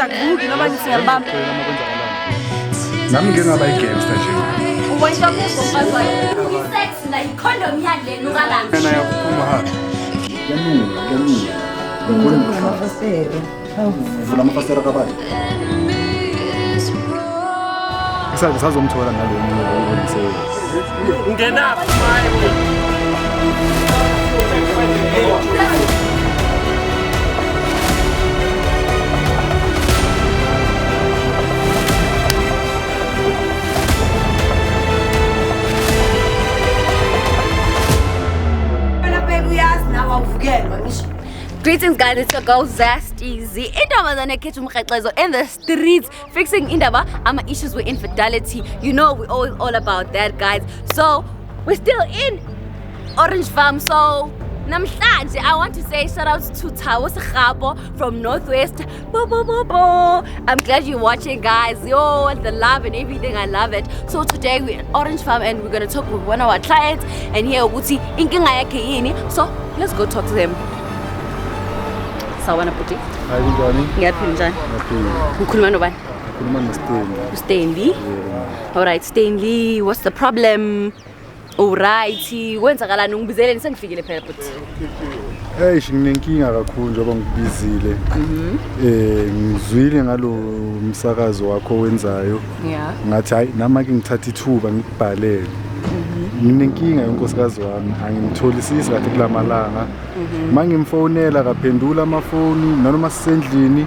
wenza kubi noma ngisiyambamba. Nami ngingaba igangster nje. Uwenza kuzo sex na condom yale nukalanga. Mina yakuphuma ha. Yamina. Vula amafasera kabani. Sazomthola ngalo muntu oyisebenza. Ungena maye. Greetings guys, it's your girl Zasteezy. Indaba kethu mkhatlezo in the streets, fixing indaba ama issues with infidelity. You know we always all about that guys. So we're still in Orange Farm. So namhlanje I want to say shout out to Tawo Sekgabo from Northwest. I'm glad you're watching guys. Yo, the love and everything, I love it. So today we're in Orange Farm and we're gonna talk with one of our clients and hear ukuthi inkinga yakhe yini. So let's go talk to him. Sawana Puti. Hayi njani? Ngiyaphila njani? Ngiyaphila. Ukhuluma nobani? Ukhuluma noStanley. Stanley. Yeah. All right, Stanley, what's the problem? Alright, kwenzakalani ungibizeleni sengifikile phela Puti. Hey, nginenkinga kakhulu njengoba ngibizile. Ngizwile ngalo umsakazo wakho wenzayo. Yeah. Ngathi hayi nama ke ngithatha ithuba ngikubhalele. Nginenkinga yonkosikazi wami angimtholisisi kahle kulamalanga. Mangimfonela kaphendula amafoni noma sisendlini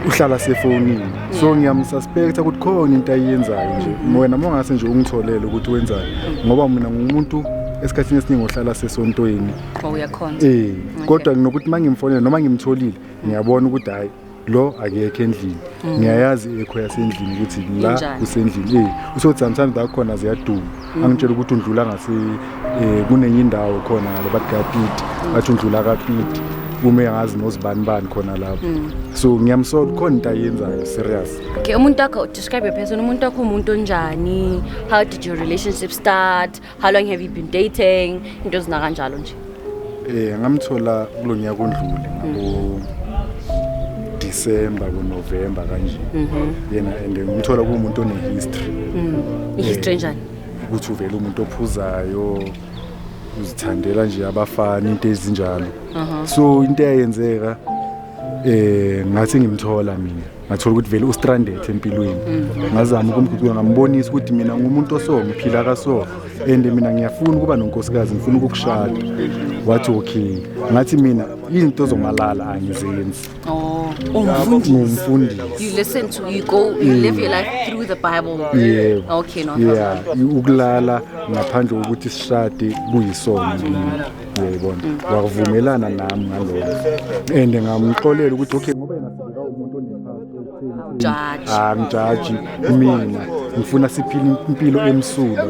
uhlala sefonini. So ngiyamsuspecta ukuthi khona into ayenzayo nje. Wena mongase nje ungitholele ukuthi wenzayo ngoba mina ngumuntu esikhathini esiningi ohlala sesontweni. Uyakhona. Kodwa nginokuthi mangimfonela noma ngimtholile ngiyabona ukuthi hayi lo akekho endlini. Ngiyayazi ekho yasendlini ukuthi la usendlini. Usothi sometimes zakhona ziyaduma. Angitshela ukuthi undlula ngase kunenye indawo khona ngale bathi kaPiti. Bathi undlula kaPiti. Uma engazi nozibani khona lapho. So ngiyamsola khona into ayenzayo serious. Okay, umuntu wakho describe your person. Umuntu wakho umuntu onjani? How did your relationship start? How long have you been dating? Into zina kanjalo nje. Ngamthola kulonyaka ondlule ngabo December ku November kanje. Yena and ngimthola kuumuntu one history. History njani? Ukuthi uvela umuntu ophuzayo uzithandela nje abafana into ezinjalo. So into eyenzeka ngathi ngimthola mina. Ngathola ukuthi vele ustranded empilweni. Ngazama ukumkhulula ngambonisa ukuthi mina ngumuntu oso ngiphila kaso and mina ngiyafuna ukuba nonkosikazi ngifuna ukukushada. Wathi okay. Ngathi mina izinto zomalala angizenzi. Umfundisi. You listen to, you go, you live your life through the Bible. Yeah. Okay, no. Yeah, ukulala ngaphandle kokuthi sishade kuyisono. Yayibona. Wakuvumelana nami ngalokho. And ngamxolela ukuthi okay ngoba yena sibika umuntu Judge. Angijudge mina. Ngifuna siphile impilo emsulwa.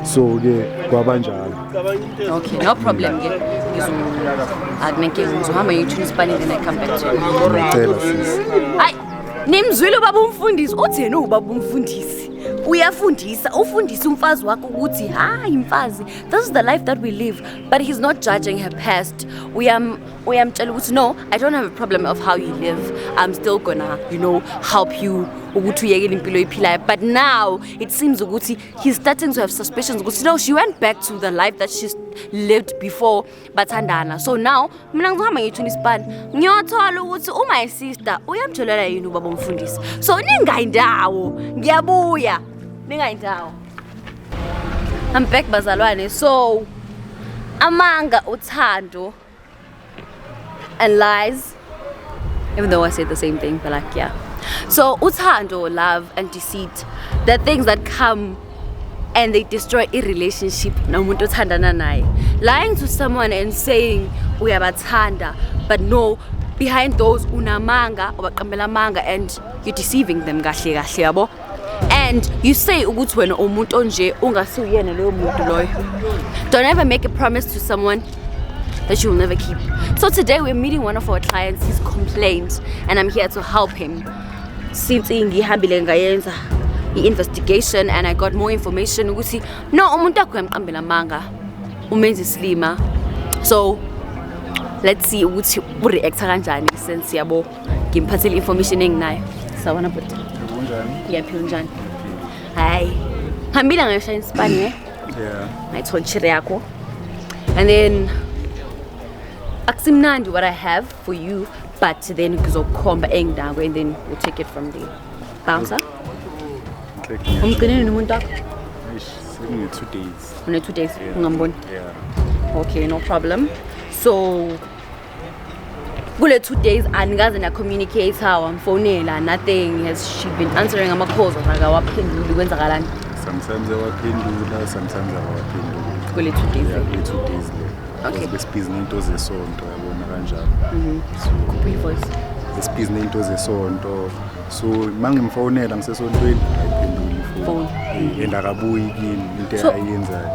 So ke kwabanjalo. Okay, no problem ke. Akunenkinga ngizohamba ngiyithula isipani then I come back to you. Ngicela sis. Hayi, nimzwile ubaba umfundisi, utheni ubaba umfundisi? Uyafundisa, ufundisa umfazi wakho ukuthi hayi mfazi, this is the life that we live, but he's not judging her past. Uyamtshela ukuthi no, I don't have a problem of how you live. I'm still gonna, help you ukuthi uyekele impilo oyiphilayo. But now it seems ukuthi he's starting to have suspicions ukuthi no, she went back to the life that she lived before bathandana. So now mina ngizohamba ngiyithula isipani. Ngiyothola ukuthi my sister uyamtholela yini ubaba umfundisi. So ningayindawo, ngiyabuya. Ningayindawo. I'm back bazalwane. So amanga uthando and lies, even though I said the same thing, but like yeah. So uthando, love and deceit, the things that come and they destroy a relationship. Nomuntu othandana naye. Lying to someone and saying uyabathanda, but no, behind those unamanga obaqambela manga and you're deceiving them kahle kahle yabo. And you say ukuthi wena umuntu onje ungasuyena loyo muntu loyo. Don't ever make a promise to someone that you will never keep. So today we're meeting one of our clients. He's complained and I'm here to help him. Since ngihambile ngayenza i-investigation and I got more information ukuthi no umuntu akho uyamqambela manga umenza islima. So let's see ukuthi ureacta kanjani since yabo ngimphathele information enginayo. Sawona but. Ngiyaphila njani? Hayi. Hambile ngayishaya isipani Yeah. ngayithola chire yakho. And then akusimnandi what I have for you, but then ngizokukhomba engidako and then we'll take it from there. Bouncer? Umgcinile nomuntu wakho? Sending 2 days. Une 2 days ungamboni? Yeah. Okay, no problem. So kule 2 days anikaze na communicate how amfonela nothing. Has she been answering ama calls akawaphenduli kwenzakalani? Sometimes awaphendula, sometimes awaphendula. Kule 2 days. Yeah, kule 2 days le. Okay. Besibhizi nento zesonto yabona kanjalo. Kuphi voice? Besibhizi nento zesonto. So mangimfonela ngisesontweni ayiphenduli Phone. ifoni. Yenda kabuyi kimi into So- ayenzayo.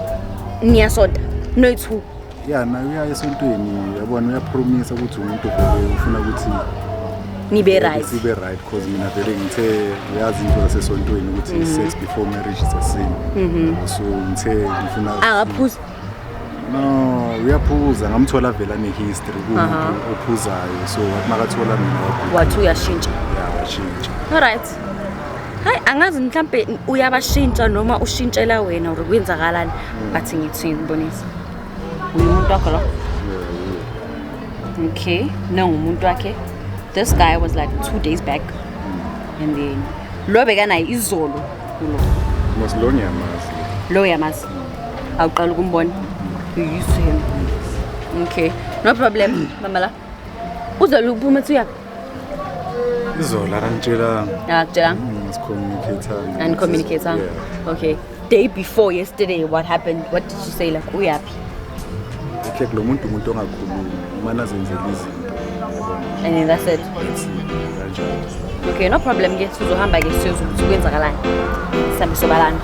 Niyasonta no two. Yeah, nayo uya esontweni yabona uyapromise ukuthi umuntu vele ufuna ukuthi Nibe right. sibe right because mina vele ngithe uyazi into zasesontweni ukuthi sex before marriage is a sin. So ngithe ngifuna Akaphuza. no uyaphuza ngamthola vela ne-history kumuntu ophuzayo so makathola mina Wathi uyashintsha. yawashintsha. Alright. Hayi angazi mhlambe uyabashintsha noma ushintshela wena uri kwenzakalani bathi ngithi ngibonisa. Umuntu wakho lo? Okay, no umuntu wakhe. This guy was like 2 days back. And then lo bekanayo izolo kulo. Masilonye yamazi. Lo yamazi. Awuqala ukumbona. You used to him. Okay, no problem. Mama la. Uzolo uphuma thuya. Izola arangitshela Akutshela. sicommunicate And communicate, huh? Yeah. Okay. Day before yesterday, what happened? What did you say? Like, uyaphi? Like lo muntu umuntu ongakhulumi mana zenzela izinto yabona. And then that's it. Kanjalo. Okay, no problem. Ke sizohamba ke siyoza ukuthi kwenzakalani. Sambe sobalana.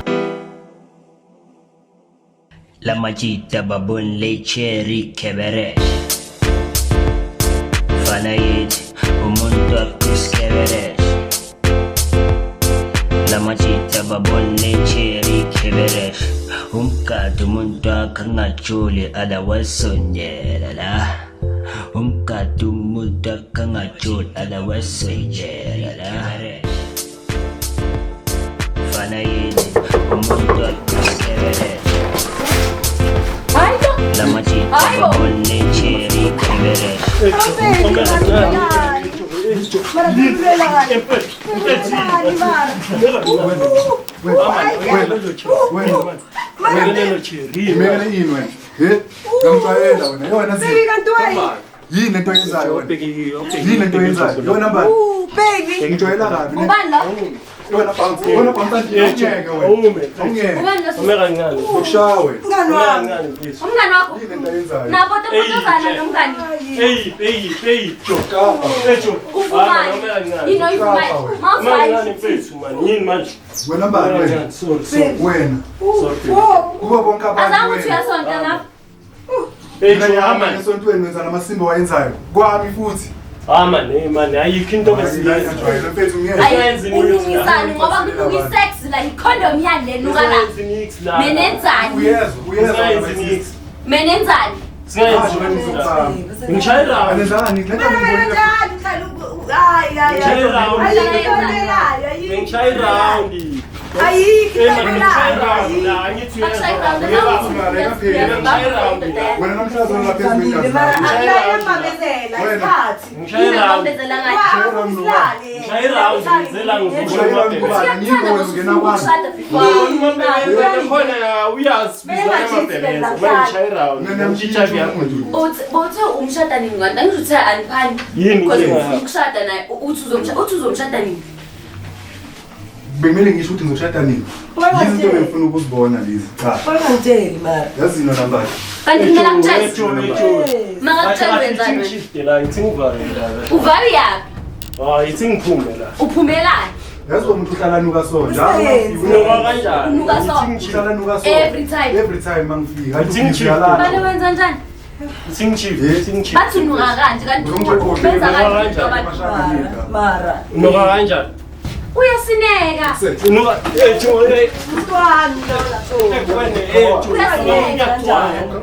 La majita babun le cherry kebere Fanayit umuntu akuskebere La majita babun le cherry kebere Umkadu umuntu akangajuli ala wasonyela la Umkadu umuntu akangajuli ala wasonyela la Fanayit umuntu akuskebere La majita babone cherry kebere Imele inwe. Ngamxwayela wena. Yona yini lento yenzayo wena? Yini lento yenzayo? Yona mbani? Baby. Ngijwayela kabi. Ubani la? Yona bounce. Yona bounce ngiyeke wena. Awungeke. Ubani la? Umekancane. Ushawe. Mngani wami. Umekancane please. Umngani wakho? Yini lento yenzayo? Nabo topotozana nomngani. Hey. Kapa. Ufumani. Yino ifumani. Umekancane Mawuswayi. please man. Yini manje? Wena mbani wena? Umekancane. Sorry. Wena. Wo. Kuba bonke abantu Azange uthi uyasonta la. Ngiyahamba esontweni wenza namasimba wayenzayo. Kwami futhi. Man, ayikho into besiyenza. Ngijwayele mfethu ngiyeke. Ayi uningisani ngoba kunuka isex la ikondom yale nuka la. Menenzani? Uyezwa. Menenzani? Ngishayela. Anenzani? Lento ngibonile. Ngishayela. Wena namhlanje lapha Bothe umshada nini ngani? Angizuthe aniphani. Yini ke? Ukushada naye uthi uzomshada nini? Bengimele ngisho ukuthi ngizoshada nini? Izinto bengifuna ukuzibona lezi. Cha. Bangangitsheli mara. Yazi ino nambari. Kanti kumele akutshele. Makakutshela wenzani? Uvari yaphi? Ithi ngiphume la. Uphumelani? Yazi umuntu uhlala nuka so njalo. Unoka kanjani? Unuka so. Uhlala nuka so. Every time. Every time mangifika. Bale wenza njani? Singchief. Bathi unuka kanje kanti benza kanjani? Mara. Unoka kanjani? Uyasineka. Unuka ethi Mntwana lona so. wena ethi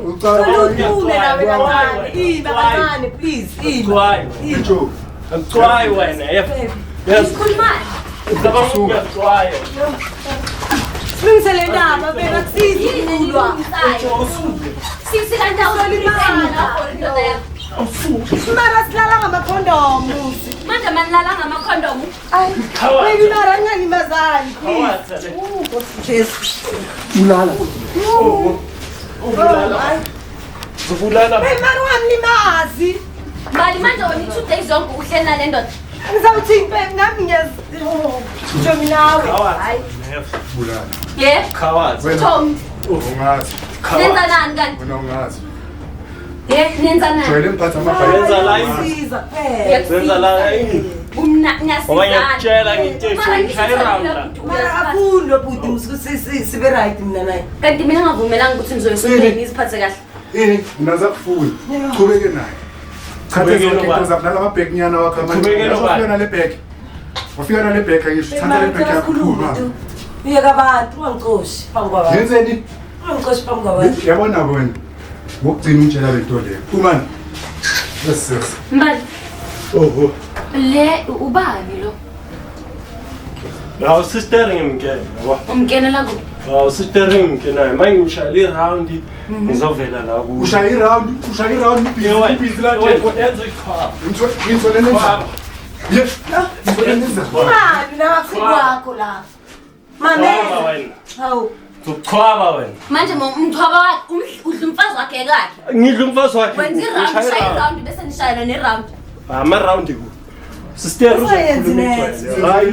Ulutume nawe kancane. Ima kancane please. Ima. Njo. Angicwayi wena yes. Isikhulumani. Ngicabanga uyacwaya. Silungisele indaba beka kusizi kulwa. Sisi kanti Mara silala ngamakhondomu. manje manilala ngamakhondomu. Ay. Baby mara nganimazani please. Awatha. Yes. Ulala. Zobulala. Hey mara wamlimazi. Mbali manje wena 2 days zonke uhleli nale ndoda. Ngizawuthi impembe nami ngiyazi. Njomi nawe. Hayi. Ulala. Yeah. Khawazi. Tom, Ungazi. nenza nani kanti? Wena ungazi. Yeah, nenza nani? Jwayele mphatha amabhayi. Yenza la yini? Siza phela. Zenza la yini? Umna Ngoba ngiyasizana. ngiyakutshela ngithi ngishaya round la. Mara afundo bhuti musikusi sibe right mina naye. Kanti mina ngavumelanga ukuthi nizoyisondela iziphathe kahle. Nginaza kufuna. Qhubeke naye. Khathesi uza kudlala amabhekinyana wakho Qhubekele amanje. ubani? Ufika nale bheki. Ufika nale bheki ngisho thanda le bheki yakho phuma. Uyeka abantu ungangcoshi phambi kwabantu. Yenzeni? Ungangcoshi phambi kwabantu. Yabona wena. Ngokugcina umtshela le nto le. Umani. Yes. Mbali, Oho. le ubani lo? Hawu sister ngimkene yabo. Umkenela kuphi? Hawu sister ngimkene manje ngishayela iround ngizovela la ku. Ushaya iround ibhizi la nje. Yenza ikhwaba. Ngithole nenza. Ye. Ngithole nenza. Mani nabafundi wakho la. Khwaba Mamela. wena. Hawu. Zokhwaba wena. Manje umthwaba wakhe udla umfazi wakhe kakhe. Ngidla umfazi wakhe. Wenza iround, shaya iround bese nishayana neround. Ama-round ku. Sister Usayenzi next. Hayi.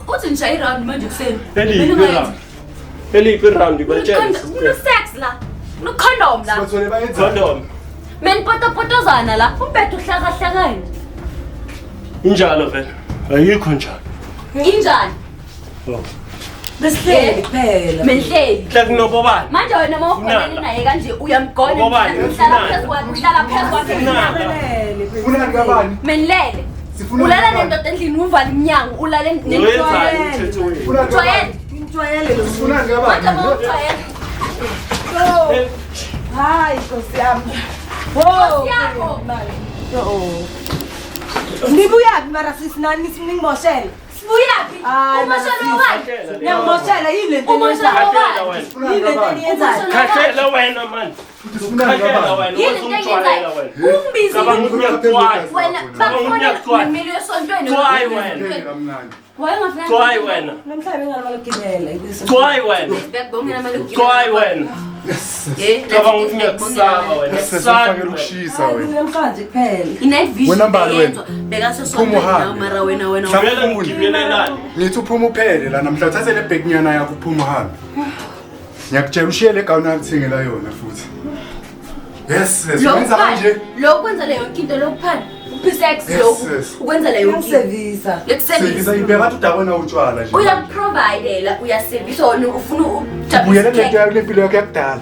Uthi nishaya iround manje kuseni. Eliphi round kwetshela. Kuno-sex la. Kuno-condom la. Bathole bayenza. Condom. Menipotopotozana la. Umbethe uhlakahlakane. Injalo vele. Ayikho njalo. Injani? Besihleli phela. Menhleli. Hla kunobobani. Manje wena uma uholele naye kanje uyamgona Ubani? uhlala phezu kwakhe, uhlala phezu kwakhe. Funani kabani? Menilele. Sifuna Ulala kabani? nendoda endlini uvale iminyango, ulale Wenzani umthetho wenu? Funani kabani? Jwayele. Ngijwayele lo. Funani Manje kabani? uma ujwayele. Hayi Nkosi yami. Nkosi yakho. Nibuyaphi mara sisinani ningimoshele? Sibuyaphi? Hayi, Umoshela wani? Ngiyangimoshela yini lento Umoshela eniyenzayo? wani? Funani Yini lento kabani? eniyenzayo? Khahlela wena man. Funani Khahlela kabani? wena. Yini into engenzayo? Umbizi. Cabanga ukuthi ngiyakwazi. Wena bakhona nemili yesontweni. Cwayi wena. Kamnandi. Wayengafika. Cwayi wena. Namhlanje ngingamalugibela ikuse. Cwayi wena. Cwayi wena. Cabanga ukuthi ngiyakusaba wena. Sesifakela ukushisa wena. Namhlanje kuphela. Ine vision Wena mbali wena. beyenzwa. Bekasesontweni Phuma nawe uhambe. mara wena. Vele ngigibelelani. Ngithi uphuma uphele la namhla thathe le bhekinyana yakho uphuma uhambe. Ngiyakutshela ushiye le gown angithengela yona futhi. Yes, wenza kanje. Lo kwenza leyo into lokuphana. Upisex Yes, lo. yes. Ukwenza leyo into. Ngiyakusevisa. Sevisa Lekusebenzisa. ibheka udabona utshwala nje. Uyaprovidela, uyasevisa wona ufuna Ubuyele lento yakho lempilo yakho yakudala.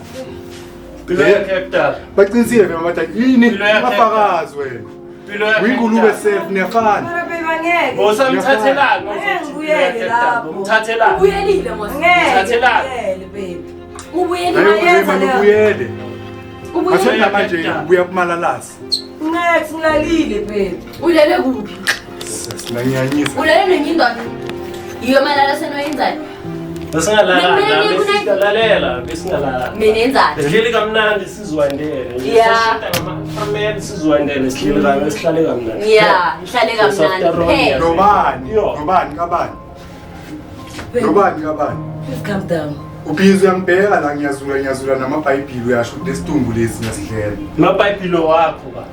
Impilo yakhe yakudala. Baqinisile vema bathi yini Impilo yakhe abafakazi wena. Impilo yakhe Uyingulube self niyafana. Mara baby angeke. Osamthathelani Ngiyele lapho. umthathelani. ubuyelile mos. Ngeke. Thathelani. Ngiyele baby. Ubuyelile. Ayo vema ubuyele. Mase Ubuyelile. namanje ubuya kumalalasi. Ngeke singalalile baby. Ulele kuphi? Sinanyanyisa. Ulele nenye indoda. Iyo malala senoyenzayo. Lalela besingalala. Mina yenzani? Sihleli kamnandi sizwandele. Yeah. Amele sizwandele sihleli kami sihlale kamnandi. Yeah, ngihlale kamnandi. Phela. Nobani? Yo. Nobani kabani? Baby, Nobani kabani? please calm down. Ubhizi uyangibheka la ngiyazula namabhayibhili uyasho ukuthi lesidumbu lesi ngiyasidlela. Mabhayibhilo wakho ba.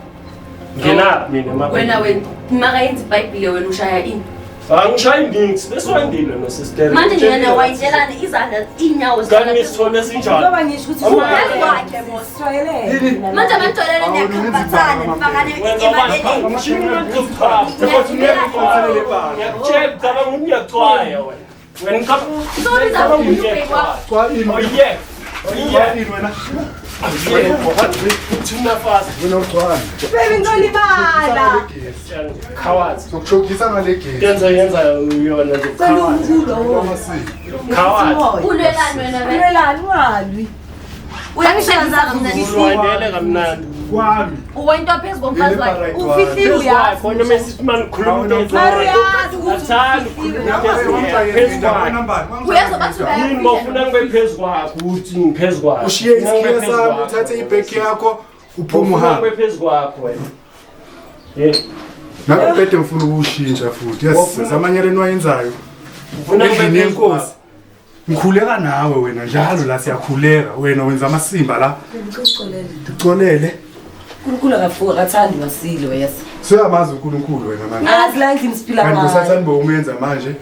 Ngena mina Wena maka yenza iBhayibheli wena ushaya ini. Angishaya indings besiwandile no sister. Manje ngiyana wayitshelana izandla inyawo Kanti ngisithole sinjalo. Ngoba ngisho ukuthi Uyazi wakhe mos. sijwayelene. Manje amantolela niyakhambathana nifakane emaleleni. Ngiyakutshela cabanga ukuthi ngiyacwaya wena. Wena Sorry, cabanga ukuthi Zabu, ngiyacwaya. Kwa ini? Oh yeah. Oh yeah. Ini wena? Thina fast. Unogcwala. Baby ngolibala. Khawazi. Sokuchokisa ngale gate. Yenza yona nje khawazi. Khawazi. Ulwelani wena wena. Ulwelani walwi. Uyangishayisa kamnandi. Ulwandele kamnandi. Kwami. Uwento phezu komfazi wakhe. Ufihliwe uyazi. Khona mesithi man khuluma Mariyazi ukuthi Athanda Uyazo bathi yini bofuna ngibe phezu kwakho ukuthi ngiphezu kwakho. Ushiye isikhiya sami uthathe ibag yakho uphuma uhambe. Ngibe phezu kwakho wena. Yeah. Nakubhede ngifuna ukushintsha futhi. Yes, zamanyeleni wayenzayo. Ufuna ngibe Endlini phezu kwakho. yenkosi. Ngikhuleka nawe wena njalo la siyakhuleka wena wenza amasimba la. Ucolele. uNkulunkulu akafuka akathandi wasilo yes. Siyamazi uNkulunkulu wena manje. Azi la endlini siphila Kanti ngayo. usathani bowenza manje?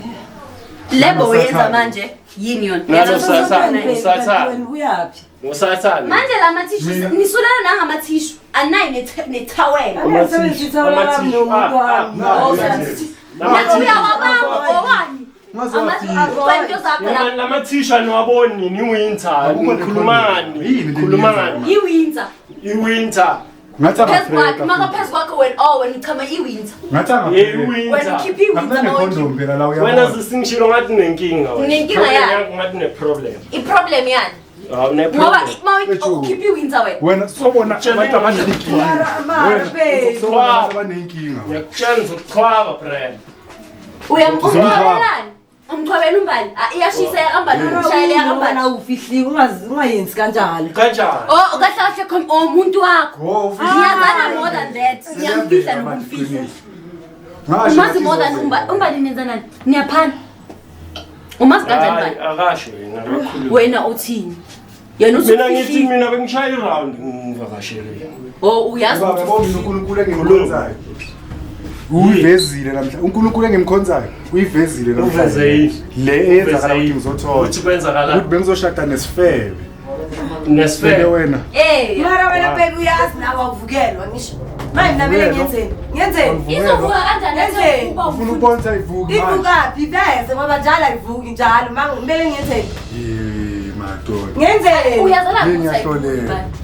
lebo uyenza manje yini yona. Nalo Sathane. Uyaphi? Usathane. Manje la mathishu nisulana nangamathishu anayi nethawela. Angasebenzisa wami nomuntu wami. Nathi uyawabamba ngobani? Amazinto zakho la. Lamathisha niwaboni ni winter. Khulumani. Iwinter. I-winter. Ngathi Phezu kwakhe, Afrika. maka phezu kwakhe wena uchama iwinter. Ngathi Yeah, Afrika. Wena i-winter. ukhipha iwinter Ngikondom phela la Wena uyabona. sisingishilo ngathi nenkinga wena. Unenkinga Problem yani? yakho ngathi ne-problem. I-problem yani. Ne Ngoba problem. ukhipha iwinter wena. Wena sobona abantu abanenkinga. Mara babe. Sobona abantu abanenkinga. Ngiyakutshela ngizokuchwaba brand. Uyamchwabelani? Umchwabela umbani? Iyashisa yakambani umshayele yakambani. Wena ufihliwe ungayenzi kanjalo. Kanjani? Oh, kahle kahle khona umuntu wakho. Oh, Ngiyazana more than that. Ngiyamfihla nokumfihla. Umazi more than umbani nenza nani? Niyaphana. Umazi kanjani bani? Akasho yena akakhuluma. Wena uthini? Yena Mina ngithi uthi mina bengishaya i-round ngivakashele. oh uyazi Baba yabona uNkulunkulu engimkhonzayo. Uyivezile namhla. uNkulunkulu engimkhonzayo uyivezile namhla. Uveze Le eyenzakala ukuthi ngizothola. Uthi kwenzakala Ukuthi bengizoshada nesifebe. nesifebe Wena. Mara wena babe uyazi nawe awuvukelwa ngisho. Manje mina mele ngiyenzeni? Ngiyenzeni? izovuka kanjani Yenzeni? uba Ufuna ubonza ivuki manje. Ivukaphi veze ngoba njalo ayivuki njalo manje kumele ngiyenzeni? Madoda. Ngiyenzeni? uyazala Yini ukuthi yahlolela? ayivuki.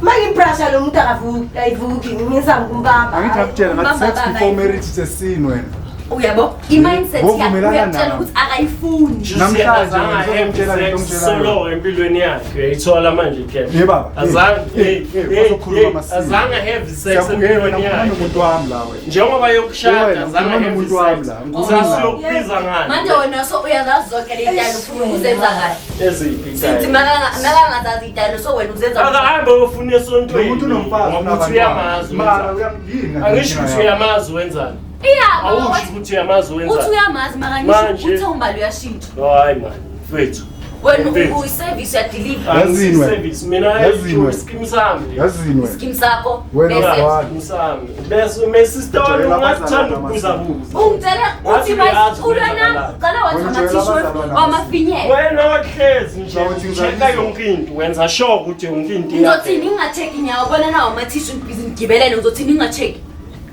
Manje impressure lo muntu akavuki ayivuki ngizama ukumbamba. Angithi akutshela ngathi sex Bamba before baba. marriage is a sin wena. Uyabo i-mindset yakhe Ngovumelana uyakutshela nawe. ukuthi akayifuni. Namhlanje azange ngizokutshela lento ongitshelayo. solo empilweni yakhe uyayithola manje Ye kepha baba. azange Uzokhuluma amasiko. azange have sex Siyakubuyela empilweni wena yakhe umuntu wami la wena. njengoba yokushada Wena, azange ukhuluma have nomuntu wami sex la. sasiyokubiza ngani Manje wena so uyazazi zonke le ntalo ufuna uzenza kahle. eziphi Sithi kahle makangazazi iy'talo so wena uzenza akahambe ofuna esontweni Umuntu unomfazi ngoba uthi uyamazi Mara wenzani. uyangiyini angisho ukuthi uyamazi wenzani iyabo awusho ukuthi uyamazi uthi wenzani uyamazi Manje. makangisho ukuthi umbali uyashintsha. hayi mani mfethu Wena Mfethu. uyiservice uyadeliver Yazini wena. service mina Yazini wena. iskim sami Yazini wena. skim sakho. Wena bese uzwani? Msami bese mesisitolo Ujwayele ungathanda abazalwane ukubuza buza ungitshela uthi Ngathi uyazi ulwana qala wathi Wena amathishu ujwayele abazalwane wamafinyela. wena wahlezi nje Zawuthi ngizalisa. checka yonke into wenza sure ukuthi yonke into Ngizothini ngingacheck nyawo bona nawo amathishu ngibhizi ngigibelele ngizothini ngingacheck.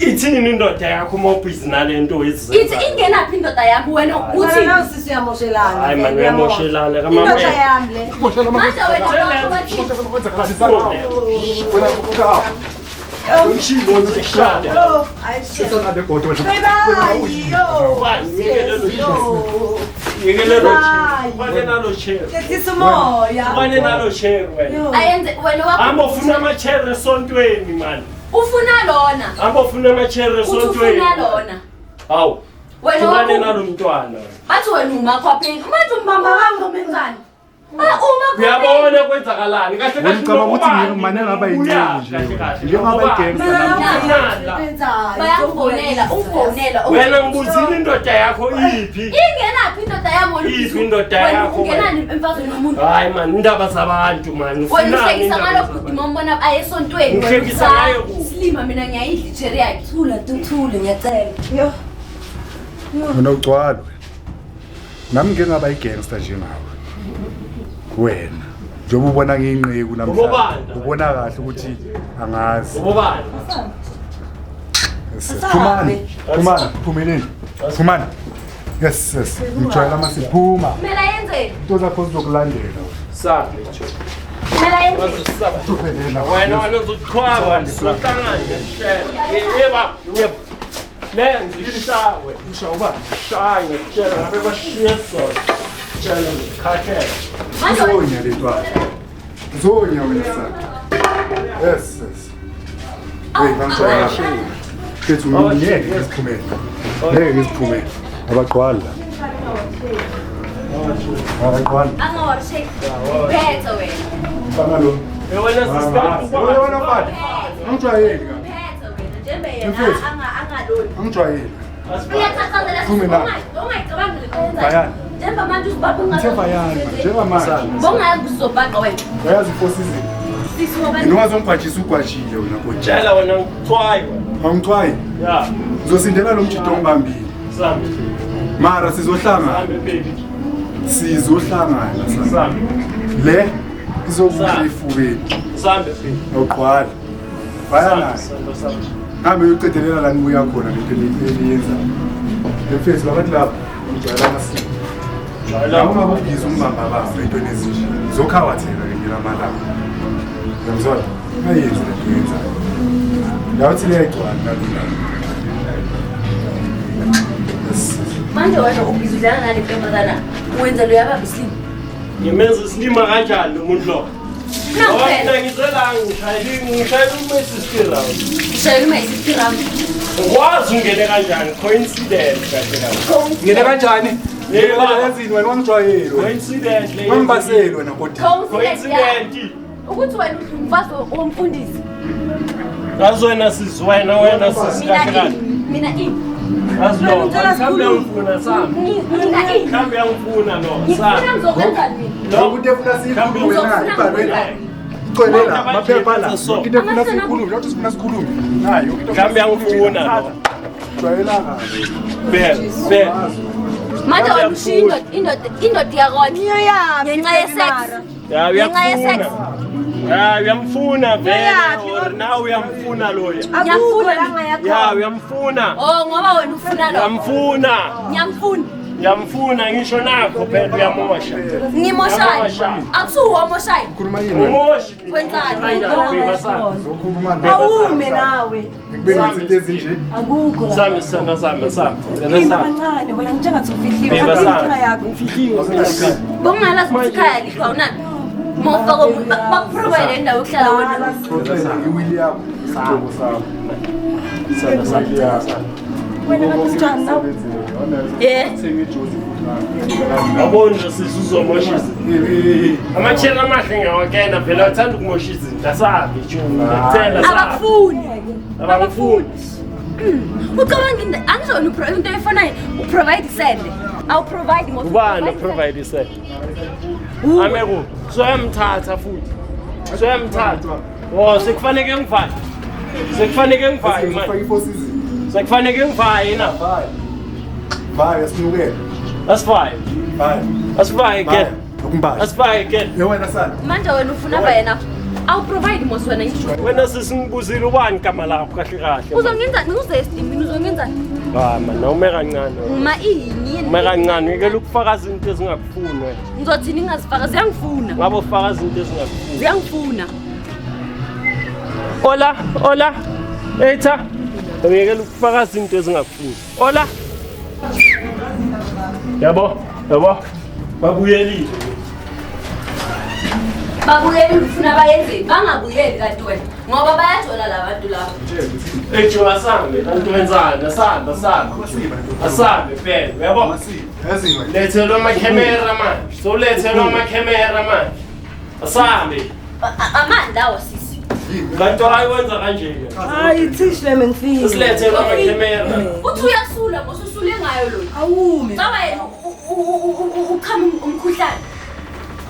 ithini indoda yakho uma ubhizi nalento Ithi ezizenza ingenaphi indoda yami wena Uthi uthi nawe sisi uyamoshelana. hayi mani uyamoshelana Indoda kamama yami le. manje wena amathishu ngishilo ngishada Yo, ayishisa. Baby, yo. yekelelo bane nalo chair Lethisa umoya. bane nalo chair wena Yo. ayenze wena hamba wakho ufuna ama-chair esontweni mani ufuna lona hamba ufuna ama-chair uthi esontweni ufuna lona hawu wena hlukane wakho nalo mntwana bathi wena umakho aphenye manje umbamba wami ngomenzani uma uyabona kwenzakalani kahle kahle Ngicabanga ukuthi ngimane ngaba yincenye nje. Ngiyongaba igangster bayangifonela ungifonela wena ngibuzile indoda yakho iphi ingenaphi indoda yami Iphi indoda yakho, ungenani emfazweni womuntu hayi mani indaba zabantu mani wena ufunani uhlekisa indaba ngalo zabantu? bhuti mombona ayesontweni Ngihlekisa ngayo kuphi? silima mina ngiyayidla ijeri yakhe Thula tuthule ngiyacela. Yo. Wena ugcwala. Nami ngeke ngaba igangster njengawe. Wena. Njengoba ubona ngiyinqeku namhlanje. Ubobanda. Ubona kahle ukuthi angazi. Ubobani? Phumani, phumeleni. Phumani. Yes. Ngijwayela masiphuma. kumele ayenzeni Into zakho zizokulandela. Sabe, Wena uzoqhwaba sizohlangana yeba yebo lenzi ishawe Ushawa. shaya ngitshela ngabe bashiye sona tshela ngikhakhela Zonya le ntwana. Zonya wena sana. Yes. Hey, ngangijwayela. Kethu ngiyeke ngisiphumele. Ngeke ngisiphumele. Abaqhwala. Abaqhwala. Angawashe. Phetha wena. Fana lo. wena sisibona Wena mfana. Angijwayeli ka. Phetha wena. Njembe Mfethu. yena angaloni. Angijwayeli. Uyaqhaqhazela Phumi la. ungayicabanga lekwenza. Bayani. Njemba manje usibaba ungaloni. Ngisebayani manje. Njengamanje. Bongayazi usizobhaqa wena. Uyazi ifosi izinto. Sisi ngoba Nowazongibhajisa ugwajile wena kodwa. tshela wena ngixwayi Awungixwayi. ya Uzosindela lo mjito ongibambile. sami Mara sizohlangana. baby Sizohlangana sasa. sami Le izokuthi ifubeni. sami baby Awuqhwala. Bayana. sami Hambe uyoqedelela la nibuya khona lento eliyenza. Mfethu labantu lapha ngijwayela amasiko. Lawo mabugiza umbamba baba entweni ezinje. Zokhawatheka ke lamalanga. Yamzona. Ayenze lento yenzayo. Yathi leyagcwala kalula. manje wena ubizuzana nale ntombazana wenza lo yaba bisini. ngimenza isilima kanjani lo muntu lo Nawuphela. wena ngizelanga ngishayela umesi sipira Shayela mayisiram. ukwazi ungene kanjani coincidence kahle kahle Ngene kanjani? Yebo. Yenzini wena wangijwayeli wena. coincidence le Wangibaseli wena kodwa. coincidence Ukuthi wena umfazi womfundisi. azwena sizwena wena sisikahle kahle Mina ini. azlo kambe ngifuna sami Mina ini. kambe ngifuna no Ngifuna sami ngizokwenza mina. Lokhu efuna sikhulume wena ibhalweni. Colela maphepha la. Lokhu efuna sikhulume, lokhu sifuna sikhulume. Nayo kambe ngifuna no jwayela kahle. bel Manje wena ushinda indoda yakona. Ngenxa yesex. ya Ngenxa yesex. uyamfuna vele or now uyamfuna loya Ngiyamfuna. ya uyamfuna Oh ngoba wena ufuna lo. uyamfuna Ngiyamfuna. uyamfuna ngisho nakho phela uyamosha Ngimoshayo. Akusuwomoshayo. Khuluma yini wena? umoshi Kwenzani? Zokhuluma nawe. Awume nawe. Ngibengeza into ezinje. Akukho. sami sithanda sami Yini abancane wena njengathi ufihliwe. Beba Kanti sami. inkinga yakho. Bongalazi ukuthi ikhaya likho na. Mofaka bakuprovide indawo yokuhlala wena. Iwili yakho. Isicoko sakho. Iwili yakho. Wena ngathi sijani nawe? Sengijuzi futhi yabona nje sisi uzomosha izinto amachela amahle ngiyawakena phela uthanda ukumosha izinto asabi juni ngiyakutshela sabi Abakufuni. abakufuni Ucabanga angizona into efonayo uprovide isende. Awuprovide ngoba ubani oprovide isele ameko soyamthatha futhi soyamthatha sekufaneke ngivale sekufaneke ngivale Ufake manje ifosi izinto. sekufaneke ngivale na Bye, asinukele. asivaye Bye. asivaye Bye. again Ukumbaza. asivaye again Yewena sana. manje wena ufuna bayena. Awuprovide mos wena ngisho. wena sisingibuzile ubani igama lakho kahle kahle Uzongenza ngizestimini uzongenza mana ume kancane ma ini. ume kancane ngeke ukufakaza izinto ezingakufuni wena Ngizothini ngazifaka ziyangifuna. ngabe ufakaza izinto ezingakufuni Ziyangifuna. ola etha ngeke ukufakaza izinto ezingakufuni ola yabo babuyelile Babuyeli ngifuna bayenze bangabuyeli kanti wena ngoba bayajola labantu labo. ejo asambe kanti wenzani asambe phela uyabo Yazi wena. lethelwa amakhamera manje solethelwa amakhamera manje asambe Amanda lawo sisi. kanti hayi wenza kanje Hayi thishle mengifile. silethelwa amakhamera Uthi uyasula ngosusule ngayo lo. Awume. Caba yena ukhama umkhuhlane.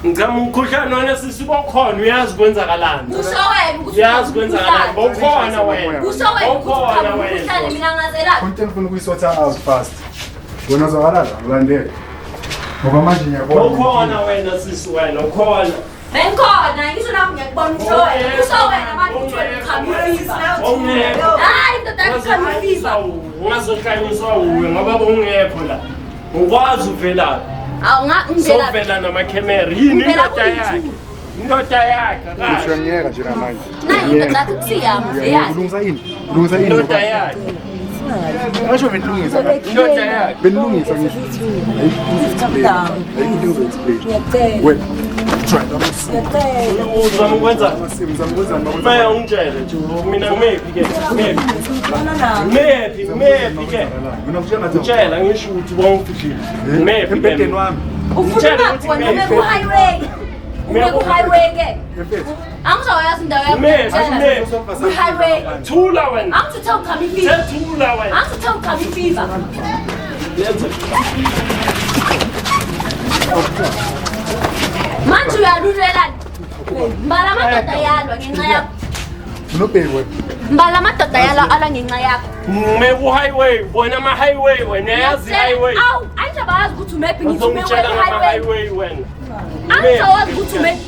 ngicama umkhuhlane wena sisibokhona uyazi kwenzakalani Kusho wena ukuthi uyazi kwenzakalani bokhona wena kusho wena ukuthi bokhona ukhama umkhuhlane wena mina ngazelaphi. Content ngifuna ukuyisotha out fast. Wena uzwakala ulandele. Ngoba manje ngiyabona. bokhona wena sisi wena ukhona Bengikhona ngisho nami ngiyakubona usho wena. Kusho wena manje ukuthi wena ukhama ifiva. ongekho Hayi ndoda ukhama ifiva. ungazohlanyiswa uwe ngoba bongekho la ukwazi uvelaphi Awungangela. sovela namakhemera yini indoda yakhe indoda yakhe ngisho ngiyeka nje namanje nayi indoda yakhe kusiyama yazi ulungisa yini ulungisa yini indoda yakhe ngisho benilungisa indoda yakhe benilungisa ngisho wena try uzama ukwenza ngizamukwenza maya ungitshele nje mina ngimephi ke ngimephi ke ngitshela ngisho ukuthi wongifihlile ngimephi empedeni wami ukhuluma khona ume ku-highway ke angizokwazi indawo yakho ku-highway thula wena angizuthe ukhama ifiva thula wena angizuthe ukhama ifiva manje uyalulelani mbala amadoda yalwa ngenxa yakho unobheki wena mbala amadoda yalwa ala ngenxa yakho ngime ku-highway bona ama-highway wena yazi i-highway awu angizabayazi ukuthi umephi ngithi ume uzongitshela ku-highway ngama-highway wena angizawazi ukuthi ume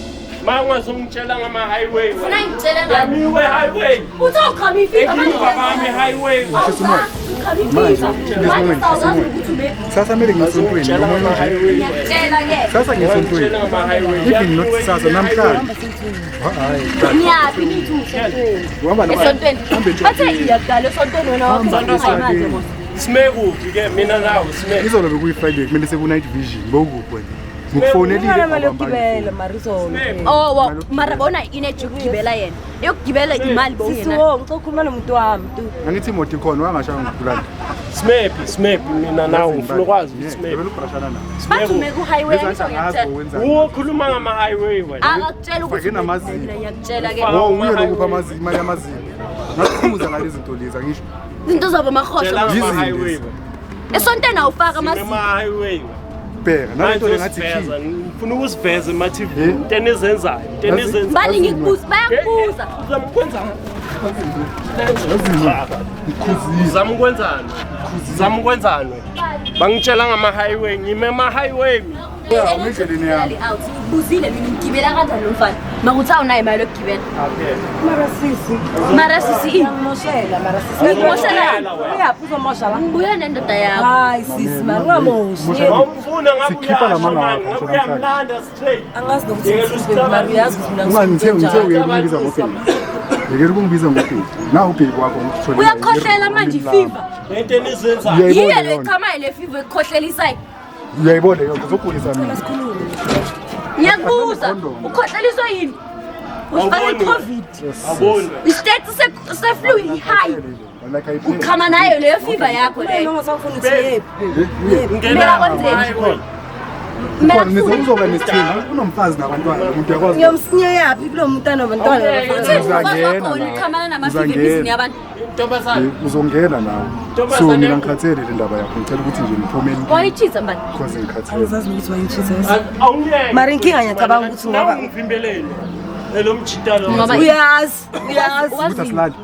ma ungazongitshela ngama-highway funa ngitshele ngani yamiwe highway uthi ukhama ifiva ekiva bami highway sasa mele ngisontweni nomoya nje sasa ngisontweni even not sasa namhlanje ngiyaphi nithi esontweni bathe iyakudala esontweni wena wakhona simekuphi ke mina nawe sime izolo bekuyi-Friday kumele seku-night vision bowukuphi wena ngikufonelile oh mara bona ineji yokugibela yena yokugibela imali ngizokhuluma nomuntu wami tu angithi imoto ikhona wangashaya ngigulane simephi mina nawe ngifuna ukwazi ukuthi simephi ubrashana nawe bathi ume ku-highway uwokhuluma ngama-highway wena akakutshela ukuthi ngiyakutshela ke uye lokupha imali yamazinga ngaqhuza ngale zinto lezi angisho izinto zabo amarhosho ngama-highway esontweni awufaka amazinga ama-highway bheka nalento ngathi ngifuna ukusiveza ema-TV into enizenzayo bani ngikubuza bayakubuza zama ukwenzani zama ukwenzani bangitshela ngama-highway ngime ema-highway endleleni yami ngibuzile mina ngigibela kanjani lo mfana makuthi awunayo imali yokugibela mara sisi ngimoshela uyaphi uzomosha la ngibuya nendoda yakho hayi sisi mara ungamoshi awumfuna Sikhipha la manga wakho, ngabuyamlanda straight angazi nokuthi mara uyazi ukuthi mina ungangithe uyekungibiza ngobheki yekela ukungibiza ngobheki na ubheki wakho uyakhohlela manje ifiva into enizenzayo yiyo le chamaye le fiva ekukhohlelisayo uyayibona yonke uzogulisa mina ngiyakubuza ukhohleliswa yini usifana i-covid abona istate seflu i-high ukhama nayo leyo fiva yakho leyo ngisafuna ukuthi ungena nizokuzoba nesithina kunomfazi nabantwana umuntu yakwazi ngiyomsinye yaphi kulo muntu anabantwana ukhamana namafiva emizini yabantu uzongena nawe so mina ngikhathele le ndaba yakho ngicela ukuthi nje ngiphumele wayitshisa mbani because ngikhathele angizazi ukuthi wayitshisa awungeke mara inkinga ngiyacabanga ukuthi ngoba ungivimbelele lo mjitalo uyazi ukuthi asilali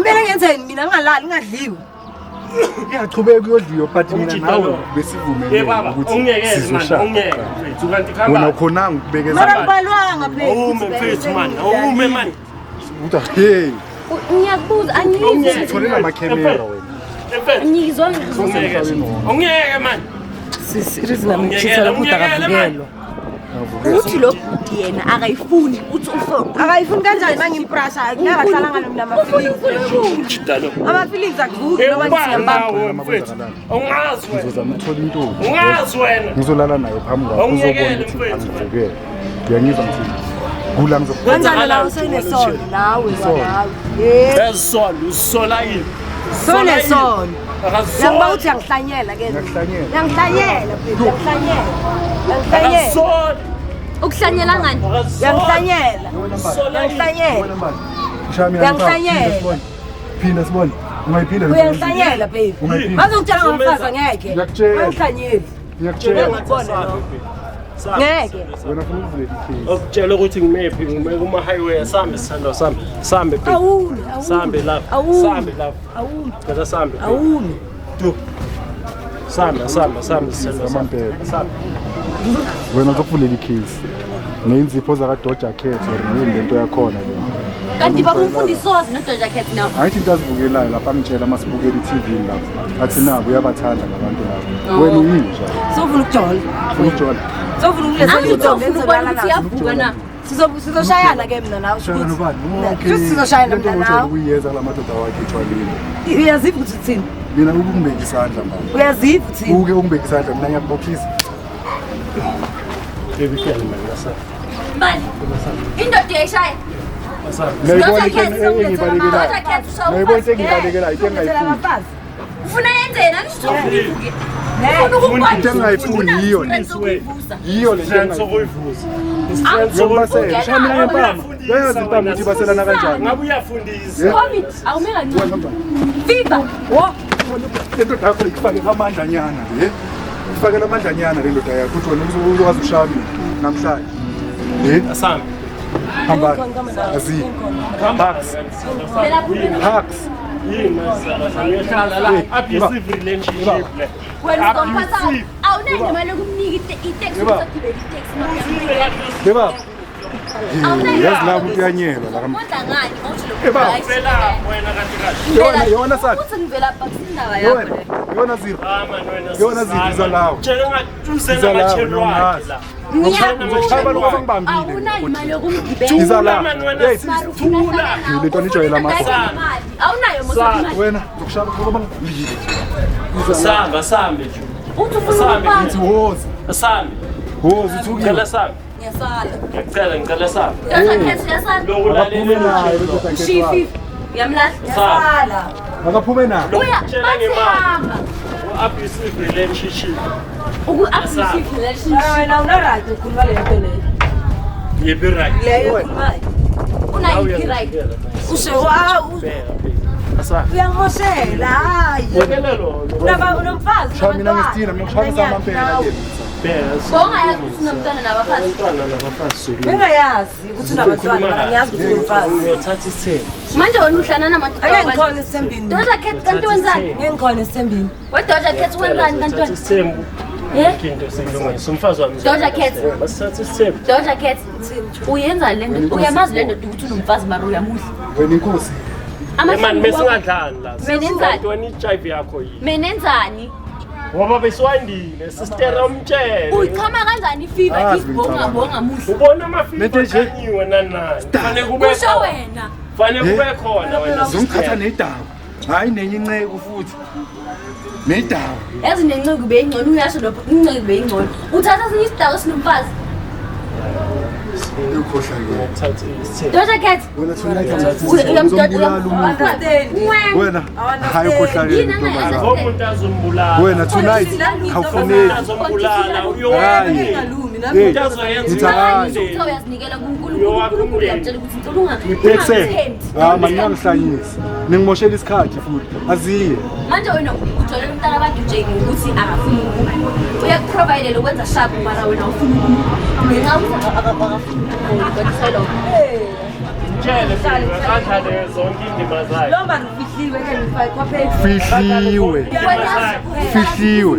mbele ngenzeni mina ngingalali ngingadliwe ngiyachubeka uyodliwa but mina nawe besivumelene ukuthi sizoshaya wena ukhonanga ukubekeza mara ngibalwanga awume mfethu mani awume mani ukuthi hey ngiyakubuza angizwa sitholela amakhemera wena ngizwa ungeke mani sisi nami lokuthi akavukelwa uthi lo bhuti yena akayifuni uthi ufone akayifuni kanjani uma ngimprasha ngingahlalanga nomna ama-feelings akuvuki noma ngizozama ukuthola intombi ungazi wena ngizolala nayo phambi kwakho uzobona ukuthi angivukele ngiyangizwa ngithini kula kanjani la usenesono nawe esono usola yini sonesono akasola yakuba uthi yangihlanyela ke yangihlanyela akasola ukuhlanyela ngani yangihlanyela phinda sibone ungayiphinda uyangihlanyela baby bazongitshela ngomfazi angeke angihlanyeli ngiyakutshela ngeke wena funa ukuvula ikhesi okutshela ukuthi ngimephi ngime kuma-highway sambe sithando sambe sambe lapha cela sambe awumi sambe sithando amampela wena uzokuvulela ikhesi neyinzipho zakadoja cat or yini lento yakhona le kanti babumfundisi wazi nodoja cat nawo ayithi into azivukelayo lapha angitshela masibukela i-TV lapho athi nabo uyabathanda labantu labo wena uyinja sofuna ukujola ufuna ukujola sofuna angizofuna ukubona ukuthi iyavuka na Sizoshayana ke mina nawe Shayana nobani? Futhi sizoshayana mina Into nawe. ukuyenza lamadoda wakhe ethwalile. Uyaziva ukuthi uthini? Mina ukungibeka isandla mama. Uyaziva uthini? Uke ungibeka isandla mina ngiyakubophisa. Baby girl man ngasa. Mali. Indoda uyayishaya. Ngiyibona into engibalekelayo. Ngiyibona into engibalekelayo into engayifuni. Ufuna yenzeni angisizofuna. Into engayifuni yiyo le. Yiyo le Senzo nto. kuyivuza. Ngiyobasela. Shaya mina ngempama. Yazi impama ukuthi baselana kanjani. Ngabe uyafundisa. COVID awume kancane. Viva. Lento yakho ikufake amandlanyana le. Ifakela amandlanyana le ndoda yakho ukuthi wena uzokwazi ukushaya mina namhlanje. Asami. Hamba. Azi. Hacks. Hacks. Yini sayehlala la abusive relationship le. Wena uzomphatha. Awunenge imali yokumnika i-taxi uzogibela i-taxi. Beba. Yazi la ukuthi uyanyelwa la. Mondla ngani mawuthi Phela wena kahle. Yona sathi. Uthi ngivela bakusindawa yakho le. Yona ziphi? Wena Yona ziphi lawo? Tshela ngathi namachelo wakhe la. Ngokuchaba lokho ngibambile. Awunayo imali yokumgibela. Iza la. Wena sithula. Le nto nijwayela amasa. Awunayo mosomali. Wena ngokushaba ngoba ngibambile. Sambe nje. Uthi ufuna Uthi wozi. Sambe. Wozi uthukile. Ngicela sambe. ngiyasala. Ngicela sambe. Ndozakhetha uyasala. Akaphume naye Shifi. Ngiyamlahla. akaphume naye. Tshela ngemali. Abusive relationship. Uku-abusive relationship. Wena una-right ukhuluma le nto leyo. Yephi right. Leyo ukhulumayo. Unayiphi right? Uyangoshela, hayi. Wekelelo. Unomfazi. Cha mina ngisithina mina ngishaya amampela ke. Bongayazi ukuthi unomntwana nabafazi. Umntwana nabafazi. Bengayazi ukuthi unabantwana, mina ngiyazi ukuthi unomfazi. Uyothatha isithembu. Manje wena uhlana namadoda. Ake ngikhona esithembini. Doja Cat kanti wenzani? Ngeke ngikhona esithembini. Wedoja Cat wenzani kanti Uthatha wena? isithembu. Eh? Into sengilungisa umfazi wami. Doja Cat. Basithatha isithembu. Doja Cat. Uyenza le nto. Uyamazi le nto ukuthi unomfazi mara uyamuhla. Wena inkosi. Man mesingadlani la. Menenzani? Wena i-HIV yakho yini? Menenzani? Ngoba besiwandile sister umtshele. Uyichama kanjani ifiva ibonga muhle? Ubona amafiva kanyiwe nanani. Fanele kube Kusho khona. wena. Fanele kube khona wena. Zongikhatha nedawa. Hayi nenye inceke futhi. Nedawa. Yazi nenceke beyingcono uyasho lapho inceke beyingcono. Uthatha sinye isidawo sinomfazi. Ukhohlwa ke. Uthatha isithembu. Doja Cat. Wena thina Wena hayi ukhohlwa ke. Umuntu azombulala. Wena tonight awufuneki. Azombulala. Hayi. Umuntu azoyenza Uyazinikela kuNkulunkulu. uNkulunkulu uyamtshela ukuthi Nkulunga. Ekuse. Mangiyangihlanyisa. Ningimoshela isikhathi futhi. Aziye. Manje wena ujwayele umntana abantu nje ukuthi akafuni ukuba. Uyakuprovide ukwenza sharp mara wena ufuna ukuba. Ngenxa ukuthi akafuni ukuba. Tshele kanjani zonke indima zayo. Lomba ngifihliwe ke ngifake kwaphela. Fihliwe. Fihliwe.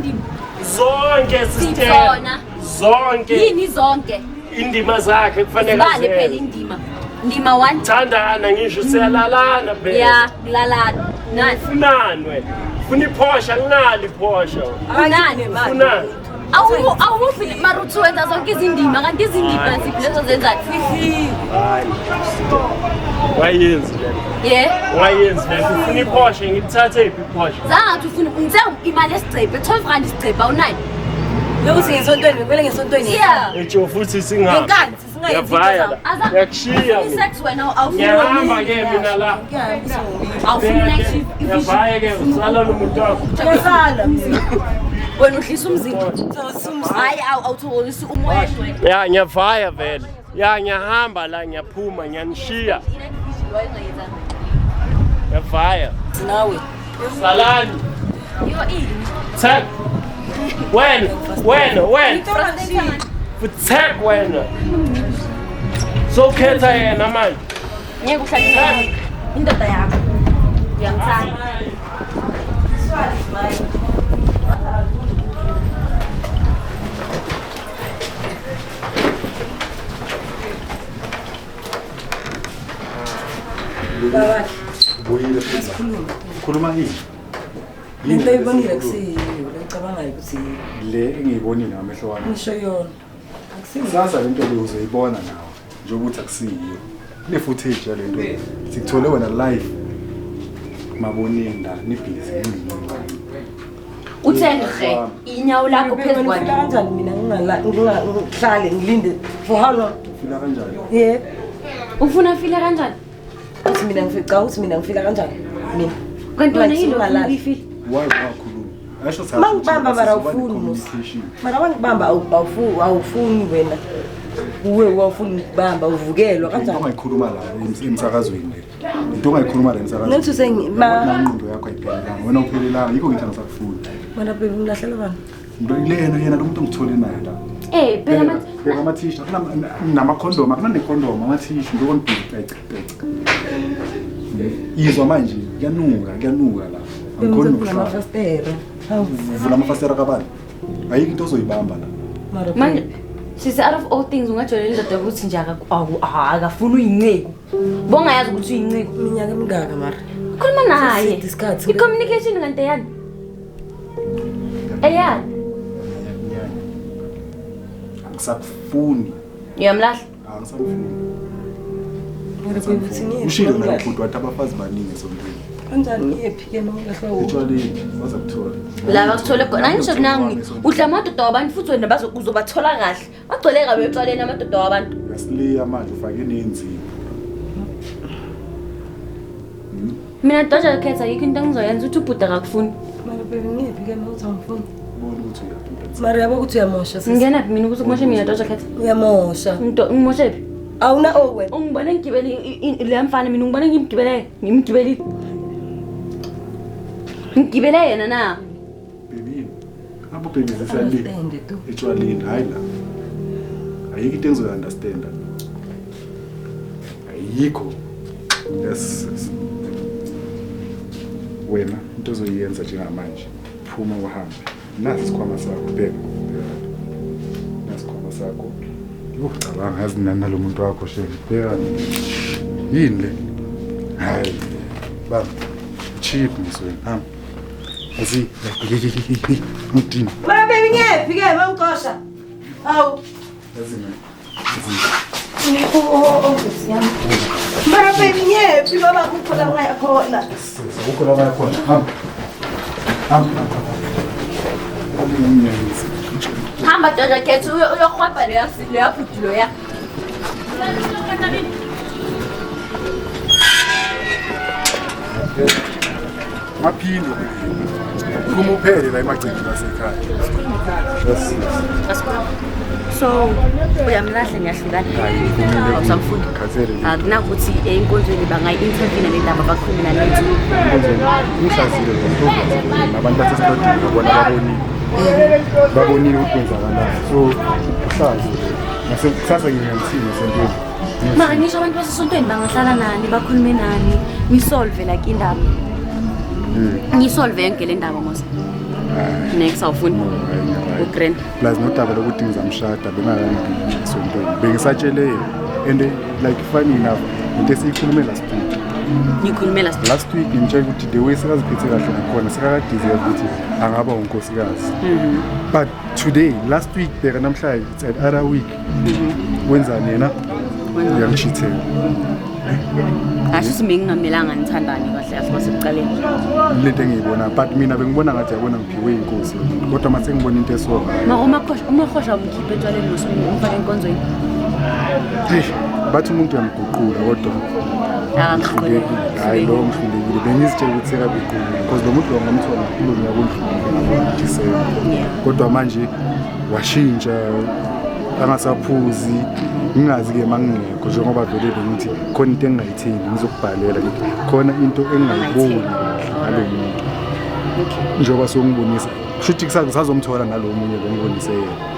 Zonke sister. Sibona. Zonke Yini zonke? indima zakhe kufanele Bale phela azenze. indima. Ndima 1. Thandana ngisho siyalalana phela. Ya, kulalana. Nani? Funani wena. Funa iphosha nginali iphosha. Nani? Funani. Awufile maruthu wenza zonke izindima kanti izindima ziphi lezo zenzayo? Hayi. Wayenzi lento. Yeah. Wayenzi lento. Funa iphosha ngithathe iphi iphosha. Zangathi ufuna ngithenga imali esicebe 12 rand isicebe awunayo. Lokuthi ngesontweni ngibele ngesontweni. Yeah. Etsho futhi singahamba. Ngenkathi singayenzi Yavaya la. Yakushiya mina. Sex wena awufuni. Ngiyahamba ke mina la. Awufuni night shift. Yavaya ke usala nomuntu wakho. Ngiyasala mina. Wena uhlisa umzimba. Hayi awutholisi umoya ngcwele. Ya ngiyavaya vele. Ya ngiyahamba la ngiyaphuma ngiyanishiya. Yavaya. Nawe. Salani. Yo ini. Tag. Wena. Tag wena. So khetha yena manje. Ngeke uhlale indoda yakho. Ngiyamthanda. Buyile. Khuluma yini? Into ayibonile kusiyo, lecabangayo ukuthi Le engiyibonile ngamehlo wami. ngisho yona. Akusingi. Sasa lento le uzoyibona nawe. njengoba uthi akusiyo le footage yalento sikuthole wena live mabonini la nibhizi Uthenje inyawo lakho phezulu kwakhe. Kanjani mina ngingahlale ngilinde for how long? fila kanjani Yeah. Ufuna feel kanjani? Uthi mina ngifika kanjani? Mina. Kanti wena yilo Like, ufeel. why wakhuluma asho sathi Mangibamba mara awufuni musi. Mara wangibamba awufuni wena. Uwe wafuna ukubamba uvukelwa kanjani? ungayikhuluma la emsakazweni into ongayikhuluma la emsakazweni Nithi ingqondo yakho ayiphelelanga wena uphelelanga yikho ngithi angisakufuni Mana baby ngilahlela bani? into yena lo muntu ongithole naye la Phela manje bheka ama-t-shirt namakhondom akunanekondom ama-t-shirt into konibheke izwa manje kuyanuka la angikhoni nokuhlala Amafastera. vula amafasitera kabani ayikho into ozoyibamba la Mara manje sisi out of all things ungajolela indoda ukuthi nje akafuna uyinceku. Bongayazi ukuthi uyinceku. minyaka emingaka mara. Khuluma naye. Isikhathi. I-communication kanti eyani? Eyani? angisakufuni Uyamlahla? angisakufuni Mara baby uthi ngiyephi? ushilo naye futhi wathi abafazi baningi esontweni Kanjani ngiyephi ke nongilahla wo? etshwaleni bazakuthola La bakuthole khona angisho nangi udla amadoda wabantu futhi wena uzobathola kahle. Bagcwele kabe etshwaleni amadoda wabantu. uyasiliya manje ufake nenzima Mina doja khetha yikho into engizoyenza ukuthi ubhuda akakufuni. Mara baby ngiyephi ke mawuthi angifuni? ubona ukuthi uyaphinda Mara yabo ukuthi uyamosha sisi. Ngingena mina ukuthi kumoshe mina doja khetha. Uyamosha. Ngimoshe phi? Awuna owen. Ungibone ngigibele le mfana mina ungibone ngimgibele. Ngigibele yena na. baby abo baby zisali Understand tu. etshwaleni hayi la ayikho into engizoyi-understanda ayikho yes wena into ozoyenza njengamanje phuma uhambe nasi isikhwama sakho bheka nasi isikhwama sakho cabanga yazi nani nalo muntu wakho sheni bheka yini le hayi baba cheap misweni hamba asi mutini Mara baby ngiyephi ke mawuqosha? Awu. yazi Mara baby ngiyephi baba kukhona ngaya khona? ukho la khona hamba Hamba doja khetha uyokhwapha leya futhi loya. maphilo kuma uphele la emagcini lasekhaya yes So uyamlahla ngiyahlukana. Awusamfuni. khathele Akunakuthi enkonzweni bangayi-intervene nendaba bakhuluma nalethu. ngihlazile nabantu basesidodini babona babonile ukuthi kwenzakalani so uhlazi ngasekusasa ngingamthini esentweni Mara ngisho abantu basesontweni bangahlala nani bakhulume nani nisolve like indaba. Ngisolve yonke le ndaba mos. Next awufuni. Ugrand. plus nodaba lokuthi ngizamshada bengakangibiki esontweni bengisatshele and like funny enough into esiyikhulume last week Ngikhulumela last week ngimtshela ukuthi the way sekaziphethe kahle ngakhona sekakadizeka ukuthi angaba unkosikazi but today last week bheka namhlanje it's another week wenzani yena uyangishithela Asho ukuthi bengingamelanga nithandane kahle asebasekuqaleni. lento engiyibona but mina bengibona ngathi yabona ngiphiwe inkosi kodwa mase ngibona into esonga Ma umakhosha umkhiphe etshwaleni umfake enkonzweni. hey bathi umuntu uyamguqula kodwa hayi lo mhlulekile bengizitshela ukuthi sekaguqule because lo muntu lo ngamthola ngikulo yakudlula December kodwa manje washintsha angasaphuzi ngingazi-ke mangingekho njengoba vele bengithi khona into engingayithembi ngizokubhalela ngithi khona into engingayiboni ngalo muntu njengoba songibonisa kushuthi kusazomthola nalo munye bengibonise yena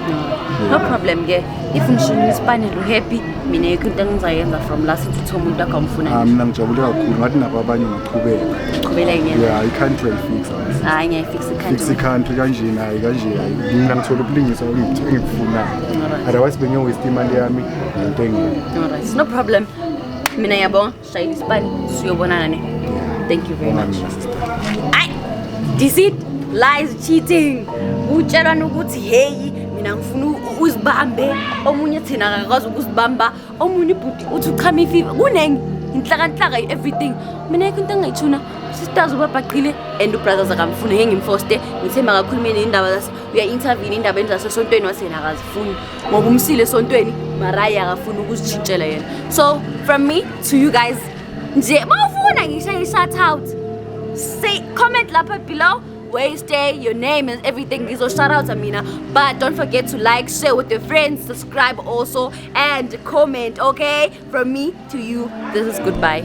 No problem ke. If ngishini isipanelo happy mina yikho into engizayenza from last to umuntu akamfuna. mina ngijabule kakhulu ngathi nabo abanye ngiqhubeka Qhubela yini? yeah i-country ayifixa Hayi ngiyayifix fix ikhanda. i-country kanjena hayi kanje hayi mina ngithola ubulingisa engikufunayo otherwise bengiyo-waste imali yami ngento engekho Alright, no problem. Mina yabonga, shayela isipani siyobonana ne. Thank you very much. Ay, deceit, lies, cheating. Utshelwana ukuthi hey, mina mina ngifuna uzibambe omunye thina akakwazi ukuzibamba omunye ibhuti uthi uchama ifiva kunengi inhlakanhlaka everything mina into engayithuna sisters ubabhaqile and ubrothers akamfuni ngeke ngimfoste ngithe makakhulumeni indaba zase uya-intervene indabeni zasesontweni wasena akazifuni ngoba umsile esontweni marayi akafuni ukuzitshintshela yena. So from me to you guys nje mawufuna ngishaye i-shout out say comment lapha below where you stay, your name and everything. These are shout outs, Amina. But don't forget to like, share with your friends, subscribe also, and comment, okay? From me to you, this is goodbye.